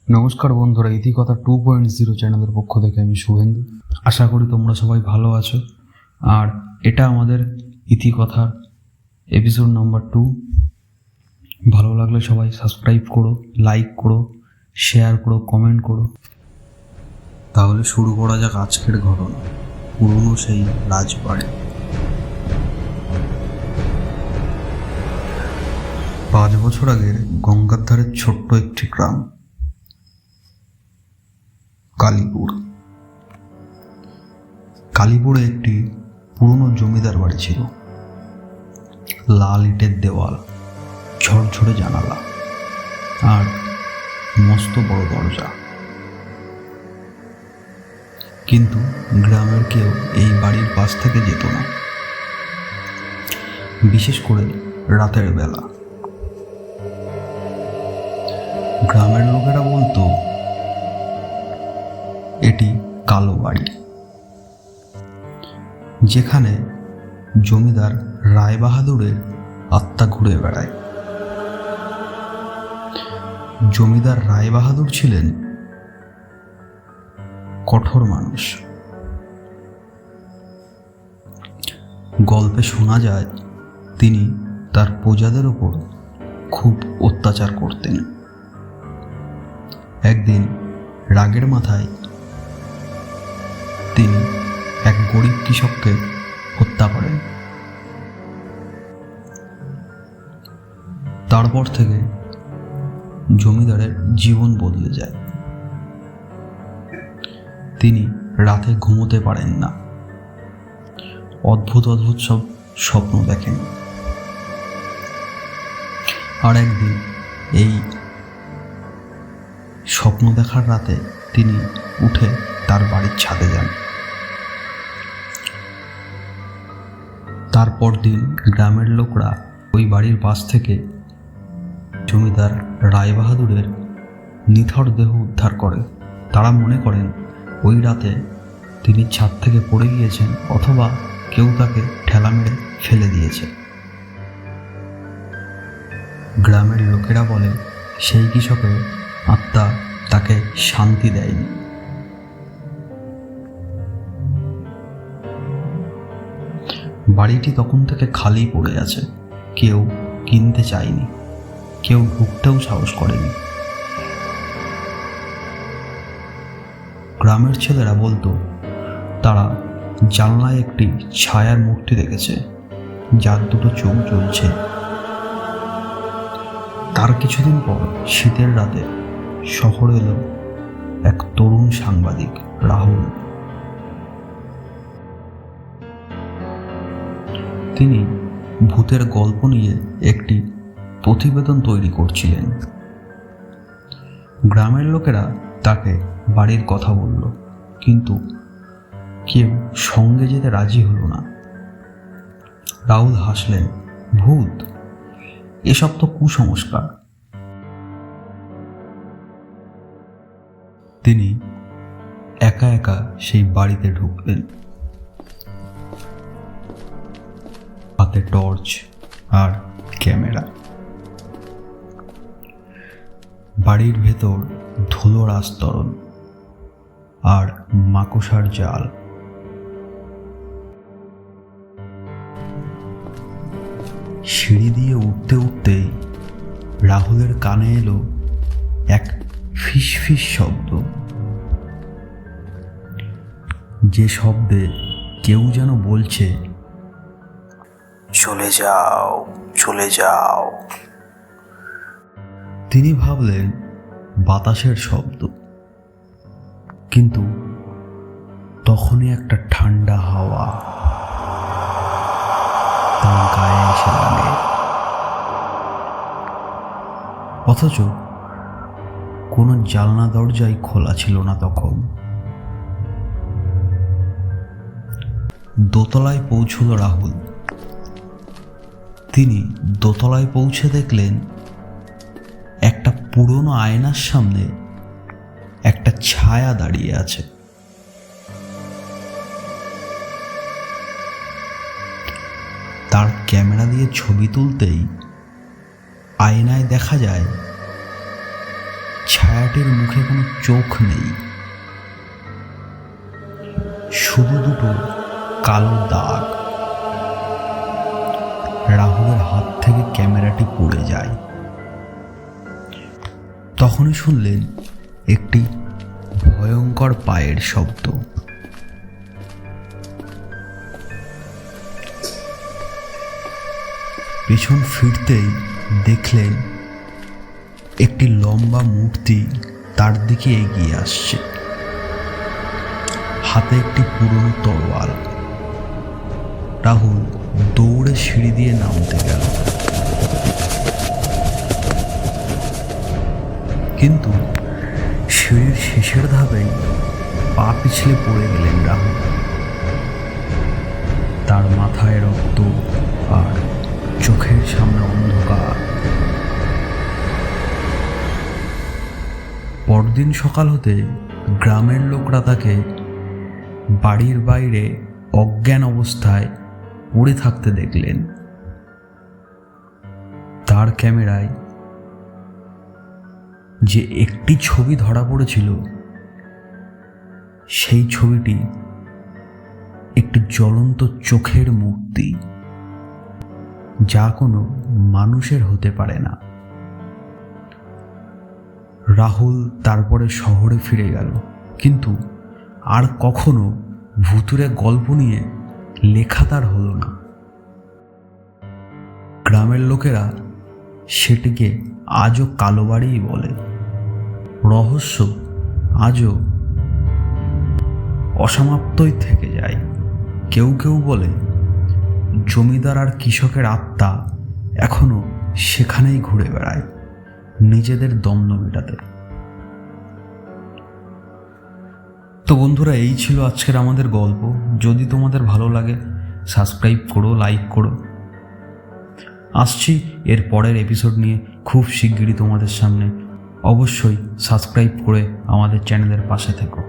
নমস্কার বন্ধুরা, ইতিকথা 2.0 চ্যানেলের পক্ষ থেকে আমি শুভেন্দু। আশা করি তোমরা সবাই ভালো আছো। আর এটা আমাদের ইতিকথার এপিসোড নাম্বার 2। ভালো লাগলে সবাই সাবস্ক্রাইব করো, লাইক করো, শেয়ার করো, কমেন্ট করো। তাহলে শুরু করা যাক আজকের ঘটনা, পুরনো সেই রাজবাড়ি। 5 বছর আগের গঙ্গার ধারের ছোট্ট একটি গ্রাম কালীপুর। কালীপুরে একটি পুরনো জমিদার বাড়ি ছিল। লাল ইটের দেওয়াল, ঝরঝরে জানালা আর মস্ত বড় দরজা। কিন্তু গ্রামের কেউ এই বাড়ির পাশ থেকে যেত না, বিশেষ করে রাতের বেলা। গ্রামের লোকেরা বলতো এটি কালো বাড়ি, যেখানে জমিদার রায়বাহাদুরের আত্মা ঘুরে বেড়ায়। জমিদার রায়বাহাদুর ছিলেন কঠোর মানুষ। গল্পে শোনা যায় তিনি তার প্রজাদের ওপর খুব অত্যাচার করতেন। একদিন রাগের মাথায় তিনি এক গরিব কৃষককে হত্যা করেন। তারপর থেকে জমিদারের জীবন বদলে যায়। তিনি রাতে ঘুমোতে পারেন না, অদ্ভুত অদ্ভুত সব স্বপ্ন দেখেন। আর একদিন এই স্বপ্ন দেখার রাতে তিনি উঠে তার বাড়ির ছাদে যান। তারপর দিন গ্রামের লোকরা ওই বাড়ির পাশ থেকে জমিদার রায়বাহাদুরের নিথর দেহ উদ্ধার করে। তারা মনে করেন ওই রাতে তিনি ছাদ থেকে পড়ে গিয়েছেন, অথবা কেউ তাকে ঠেলা মেরে ফেলে দিয়েছে। গ্রামের লোকেরা বলে সেই কৃষকের আত্মা তাকে শান্তি দেয়নি। বাড়িটি তখন থেকে খালি পড়ে আছে। কেউ কিনতে চায়নি, কেউ ঢুকতেও সাহস করেনি। গ্রামের ছেলেরা বলতো তারা জানলায় একটি ছায়ার মূর্তি দেখেছে, যার দুটো চোখ জ্বলছে। তার কিছুদিন পর শীতের রাতে শহরে এলো এক তরুণ সাংবাদিক, রাহুল। তিনি ভূতের গল্প নিয়ে একটি প্রতিবেদন তৈরি করছিলেন। গ্রামের লোকেরা তাকে বাড়ির কথা বলল, কিন্তু কেউ সঙ্গে যেতে রাজি হলো না। রাহুল হাসলেন, ভূত, এসব তো কুসংস্কার। তিনি একা একা সেই বাড়িতে ঢুকলেন, হাতে টর্চ আর ক্যামেরা। বাড়ির ভেতর ধুলোর আস্তরণ আর মাকড়সার জাল। সিঁড়ি দিয়ে উঠতে উঠতেই রাহুলের কানে এলো এক ফিস ফিস শব্দ, যে শব্দে কেউ যেন বলছে, চলে যাও, চলে যাও। তিনি ভাবলেন বাতাসের শব্দ, কিন্তু তখনই একটা ঠান্ডা হাওয়া তার গায়ে এসে লাগে। অথচ কোনো জানলা দরজাই খোলা ছিল না তখন। দোতলায় পৌঁছল রাহুল। তিনি দোতলায় পৌঁছে দেখলেন একটা পুরনো আয়নার সামনে একটা ছায়া দাঁড়িয়ে আছে। তার ক্যামেরা দিয়ে ছবি তুলতেই আয়নায় দেখা যায় ছায়াটির মুখে কোনো চোখ নেই, শুধু দুটো কালো দাগ। রাহুলের হাত থেকে ক্যামেরাটি পড়ে যায়। তখনই শুনলেন একটি ভয়ঙ্কর পায়ের শব্দ। পেছন ফিরতেই দেখলেন একটি লম্বা মূর্তি তার দিকে এগিয়ে আসছে, হাতে একটি পুরনো তরোয়াল। রাহুল দৌড়ে সিঁড়ি দিয়ে নামতে গেল, কিন্তু সিঁড়ির শেষের ধাপেই পা পিছলে পড়ে গেলেন রাহুল। তার মাথায় রক্ত আর চোখের সামনে অন্ধকার। পরদিন সকাল হতে গ্রামের লোকরা তাকে বাড়ির বাইরে অজ্ঞান অবস্থায় পড়ে থাকতে দেখলেন। তার ক্যামেরায় যে একটি ছবি ধরা পড়েছিল, সেই ছবিটি একটি জ্বলন্ত চোখের মূর্তি, যা কোনো মানুষের হতে পারে না। রাহুল তারপরে শহরে ফিরে গেল, কিন্তু আর কখনো ভুতুরে গল্প নিয়ে লেখা তার হলো না। গ্রামের লোকেরা সেটিকে আজও কালো বাড়িই বলে। রহস্য আজও অসমাপ্তই থেকে যায়। কেউ কেউ বলে জমিদার আর কৃষকের আত্মা এখনো সেখানেই ঘুরে বেড়ায়, নিজেদের দ্বন্দ্ব মেটাতে। তো বন্ধুরা, এই ছিল আজকের আমাদের গল্প। যদি তোমাদের ভালো লাগে সাবস্ক্রাইব করো, লাইক করো। আসছি এর পরের এপিসোড নিয়ে খুব শিগগিরই তোমাদের সামনে। অবশ্যই সাবস্ক্রাইব করে আমাদের চ্যানেলের পাশে থেকো।